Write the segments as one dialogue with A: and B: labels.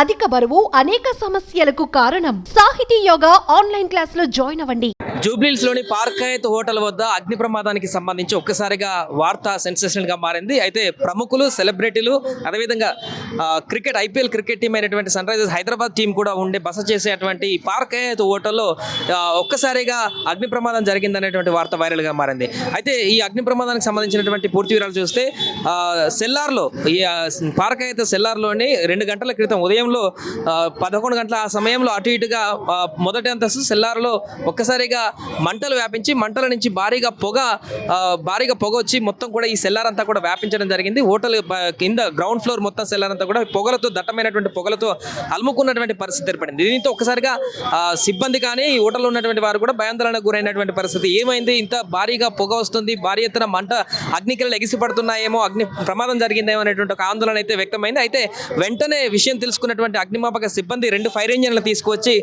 A: అధిక బరువు అనేక సమస్యలకు కారణం. సాహితీ యోగా ఆన్లైన్ క్లాసులో జాయిన్ అవ్వండి.
B: జూబ్లీహిల్స్ లోని పార్క్ హయత్ హోటల్ వద్ద అగ్ని ప్రమాదానికి సంబంధించి ఒక్కసారిగా వార్త సెన్సేషనల్ గా మారింది. అయితే ప్రముఖులు, సెలబ్రిటీలు, అదేవిధంగా ఐపీఎల్ క్రికెట్ టీం అయినటువంటి సన్ రైజర్స్ హైదరాబాద్ టీం కూడా ఉండే బస చేసేటువంటి ఈ పార్క్ హయత్ హోటల్లో ఒక్కసారిగా అగ్ని ప్రమాదం జరిగిందనేటువంటి వార్త వైరల్ గా మారింది. అయితే ఈ అగ్ని ప్రమాదానికి సంబంధించినటువంటి పూర్తి వివరాలు చూస్తే సెల్లార్లో ఈ పార్క్ హయత్ సెల్లార్లోని 2 గంటల క్రితం ఉదయంలో 11 గంటల ఆ సమయంలో అటు ఇటుగా మొదటి అంతస్తు సెల్లార్లో ఒక్కసారిగా మంటలు వ్యాపించి మంటల నుంచి భారీగా పొగ వచ్చి మొత్తం కూడా ఈ సెల్లార్ అంతా కూడా వ్యాపించడం జరిగింది. హోటల్ కింద గ్రౌండ్ ఫ్లోర్ మొత్తం సెల్లార్ అంతా కూడా పొగలతో, దట్టమైనటువంటి పొగలతో అలుముకున్నటువంటి పరిస్థితి ఏర్పడింది. దీంతో ఒక్కసారిగా సిబ్బంది కానీ ఈ హోటల్లో ఉన్నటువంటి వారు కూడా భయాందోళనకు గురైనటువంటి పరిస్థితి. ఏమైంది, ఇంత భారీగా పొగ వస్తుంది, భారీ ఎత్తున మంట అగ్నికలు ఎగిసిపడుతున్నాయేమో, అగ్ని ప్రమాదం జరిగిందేమో అనేటువంటి ఒక ఆందోళన అయితే వ్యక్తమైంది. అయితే వెంటనే విషయం తెలుసుకున్నటువంటి అగ్నిమాపక సిబ్బంది 2 ఫైర్ ఇంజన్లు తీసుకువచ్చి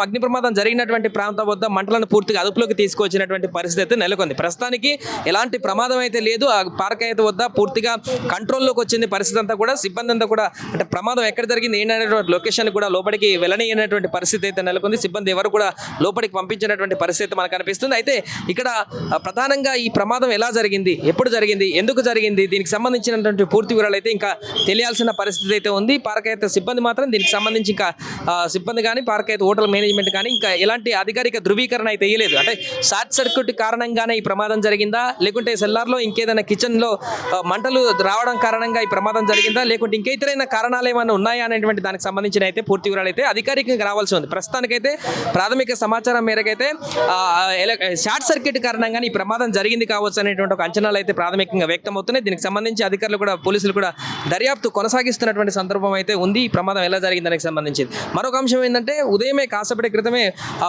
B: అగ్ని ప్రమాదం జరిగినటువంటి ప్రాంతం వద్ద మంటలను పూర్తిగా అదుపులోకి తీసుకొచ్చినటువంటి పరిస్థితి అయితే నెలకొంది. ప్రస్తుతానికి ఎలాంటి ప్రమాదం అయితే లేదు. ఆ పార్క్ అయితే వద్ద పూర్తిగా కంట్రోల్లోకి వచ్చింది పరిస్థితి అంతా కూడా. సిబ్బంది అంతా కూడా అంటే ప్రమాదం ఎక్కడ జరిగింది ఏంటనేటువంటి లొకేషన్ కూడా లోపలికి వెళ్ళనీయనటువంటి పరిస్థితి అయితే నెలకొంది. సిబ్బంది ఎవరు కూడా లోపలికి పంపించినటువంటి పరిస్థితి మనకు కనిపిస్తుంది. అయితే ఇక్కడ ప్రధానంగా ఈ ప్రమాదం ఎలా జరిగింది, ఎప్పుడు జరిగింది, ఎందుకు జరిగింది, దీనికి సంబంధించినటువంటి పూర్తి వివరాలు అయితే ఇంకా తెలియాల్సిన పరిస్థితి అయితే ఉంది. పార్క్ అయితే సిబ్బంది మాత్రం దీనికి సంబంధించి ఇంకా సిబ్బంది కానీ పార్క్ అయితే హోటల్ మేనేజ్మెంట్ కానీ ఇంకా ఎలాంటి అధికారిక ధృవీకరణ అయితే తెలియలేదు. అంటే షార్ట్ సర్క్యూట్ కారణంగానే ఈ ప్రమాదం జరిగిందా, లేకుంటే సెల్లార్లో ఇంకేదైనా కిచెన్లో మంటలు రావడం కారణంగా ఈ ప్రమాదం జరిగిందా, లేకుంటే ఇంకేతరైన కారణాలు ఏమైనా ఉన్నాయా అనేటువంటి దానికి సంబంధించిన అయితే పూర్తి వివరాలు అయితే అధికారికంగా రావాల్సి ఉంది. ప్రస్తుతానికైతే ప్రాథమిక సమాచారం మేరకైతే షార్ట్ సర్క్యూట్ కారణంగానే ఈ ప్రమాదం జరిగింది కావచ్చు అనేటువంటి ఒక అంచనాలు అయితే ప్రాథమికంగా వ్యక్తమవుతున్నాయి. దీనికి సంబంధించి అధికారులు కూడా, పోలీసులు కూడా దర్యాప్తు కొనసాగిస్తున్నటువంటి సందర్భం అయితే ఉంది. ఈ ప్రమాదం ఎలా జరిగింది దానికి సంబంధించి మరొక అంశం ఏంటంటే, ఉదయమే కాసేపటి క్రితమే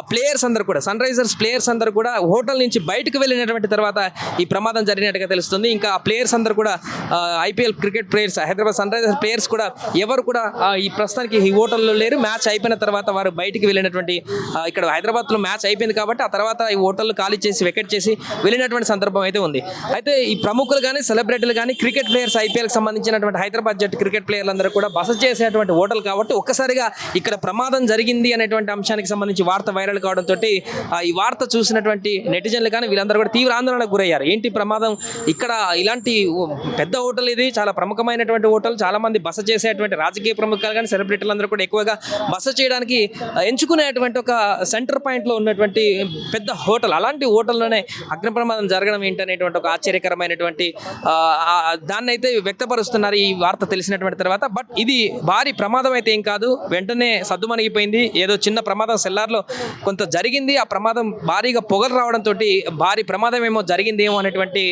B: ప్లేయర్స్ అందరూ కూడా, సన్ రైజర్స్ ప్లేయర్స్ అందరూ కూడా హోటల్ నుంచి బయటకు వెళ్ళినటువంటి తర్వాత ఈ ప్రమాదం జరిగినట్టుగా తెలుస్తుంది. ఇంకా ఆ ప్లేయర్స్ అందరూ కూడా IPL cricket players, Hyderabad Sunrisers players కూడా ఎవరు కూడా ఈ ప్రస్తుతానికి ఈ హోటల్లో లేరు. మ్యాచ్ అయిపోయిన తర్వాత వారు బయటికి వెళ్ళినటువంటి, ఇక్కడ హైదరాబాద్లో మ్యాచ్ అయిపోయింది కాబట్టి ఆ తర్వాత ఈ హోటల్ ఖాళీ చేసి వెకెట్ చేసి వెళ్ళినటువంటి సందర్భం అయితే ఉంది. అయితే ఈ ప్రముఖులు కానీ, సెలబ్రిటీలు కానీ, క్రికెట్ ప్లేయర్స్, ఐపీఎల్కి సంబంధించినటువంటి హైదరాబాద్ జట్టు క్రికెట్ ప్లేయర్లందరూ కూడా బస చేసేటువంటి హోటల్ కాబట్టి ఒక్కసారిగా ఇక్కడ ప్రమాదం జరిగింది అనేటువంటి అంశానికి సంబంధించి వార్త వైరల్ కావడంతో ఈ వార్త చూసినటువంటి నెటిజన్లు కానీ వీళ్ళందరూ కూడా తీవ్ర ఆందోళనకు గురయ్యారు. ఏంటి ప్రమాదం, ఇక్కడ ఇలాంటి పెద్ద హోటల్, ఇది చాలా ప్రముఖమైనటువంటి హోటల్, చాలా మంది బస చేసేటువంటి రాజకీయ ప్రముఖులు కానీ సెలబ్రిటీలు అందరూ కూడా ఎక్కువగా బస చేయడానికి ఎంచుకునేటువంటి ఒక సెంటర్ పాయింట్లో ఉన్నటువంటి పెద్ద హోటల్, అలాంటి హోటల్లోనే అగ్ని ప్రమాదం జరగడం ఏంటనేటువంటి ఒక ఆశ్చర్యకరమైనటువంటి దాన్ని అయితే వ్యక్తపరుస్తున్నారు ఈ వార్త తెలిసినటువంటి తర్వాత. బట్ ఇది భారీ ప్రమాదం అయితే ఏం కాదు, వెంటనే సద్దుమణిగిపోయింది. ఏదో చిన్న ప్రమాదం సెల్లార్లో కొంత జరిగింది. ఆ ప్రమాదం భారీగా పొగలు రావడంతో భారీ ప్రమాదం ఏమో జరిగిందేమో అనేటువంటి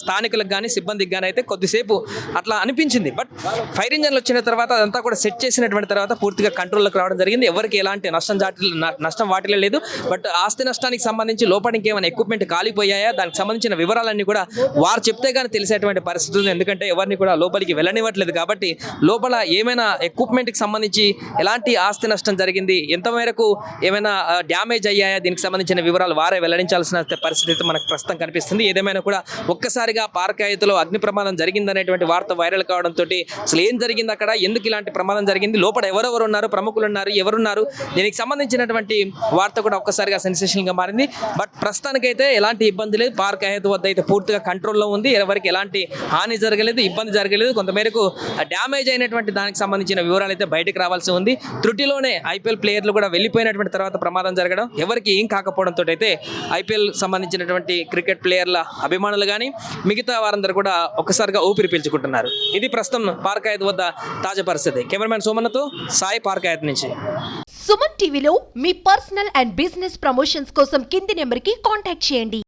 B: స్థానికులకు కానీ సిబ్బందికి కానీ అయితే కొద్దిసేపు అట్లా అనిపించింది. బట్ ఫైర్ ఇంజన్లు వచ్చిన తర్వాత అదంతా కూడా సెట్ చేసినటువంటి తర్వాత పూర్తిగా కంట్రోల్లోకి రావడం జరిగింది. ఎవరికి ఎలాంటి నష్టం వాటిలో లేదు. బట్ ఆస్తి నష్టానికి సంబంధించి లోపల ఇంకేమైనా ఎక్విప్మెంట్ కాలిపోయాయా, దానికి సంబంధించిన వివరాలన్నీ కూడా వారు చెప్తే కానీ తెలిసేటువంటి పరిస్థితి ఉంది. ఎందుకంటే ఎవరిని కూడా లోపలికి వెళ్ళనివ్వట్లేదు కాబట్టి లోపల ఏమైనా ఎక్విప్మెంట్కి సంబంధించి ఎలాంటి ఆస్తి నష్టం జరిగింది, ఎంత మేరకు ఏమైనా డ్యామేజ్ అయ్యాయా, దీనికి సంబంధించిన వివరాలు వారే వెల్లడించాల్సిన పరిస్థితి మనకు ప్రస్తుతం కనిపిస్తుంది. ఏదేమైనా కూడా ఒక్కసారిగా పార్క్ హయత్లో అగ్ని ప్రమాదం జరిగిందనేటువంటి వార్త వైరల్ కావడంతో అసలు ఏం జరిగింది, అక్కడ ఎందుకు ఇలాంటి ప్రమాదం జరిగింది, లోపల ఎవరెవరు ఉన్నారు, ప్రముఖులు ఉన్నారు, ఎవరున్నారు, దీనికి సంబంధించినటువంటి వార్త కూడా ఒక్కసారిగా సెన్సేషన్గా మారింది. బట్ ప్రస్తుతానికైతే ఎలాంటి ఇబ్బంది లేదు. పార్క్ హయత్ వద్ద అయితే పూర్తిగా కంట్రోల్లో ఉంది. ఎవరికి ఎలాంటి హాని జరగలేదు, ఇబ్బంది జరగలేదు. కొంతమేరకు డ్యామేజ్ అయినటువంటి దానికి సంబంధించిన వివరాలు అయితే బయటకు రావాల్సి ఉంది. త్రుటిలోనే ఐపీఎల్ ప్లేయర్లు కూడా వెళ్ళిపోయినటువంటి తర్వాత ప్రమాదం జరగడం, ఎవరికి ఏం కాకపోవడంతో అయితే ఐపీఎల్ సంబంధించినటువంటి క్రికెట్ ప్లేయర్ల అభిమానులు కానీ మిగతా వారందరూ కూడా ఒక్కసారిగా ఊపిరి పీల్చుకుంటున్నారు. ఇది ప్రస్తుతం పార్క్ హయత్ వద్ద తాజా పరిస్థితి. కెమెరామెన్ సోమన్నతో సాయి, పార్క్ హయత్ నుంచి.
A: సుమన్ టీవీలో మీ పర్సనల్ అండ్ బిజినెస్ ప్రమోషన్స్ కోసం కింది నెంబర్కి కాంటాక్ట్ చేయండి.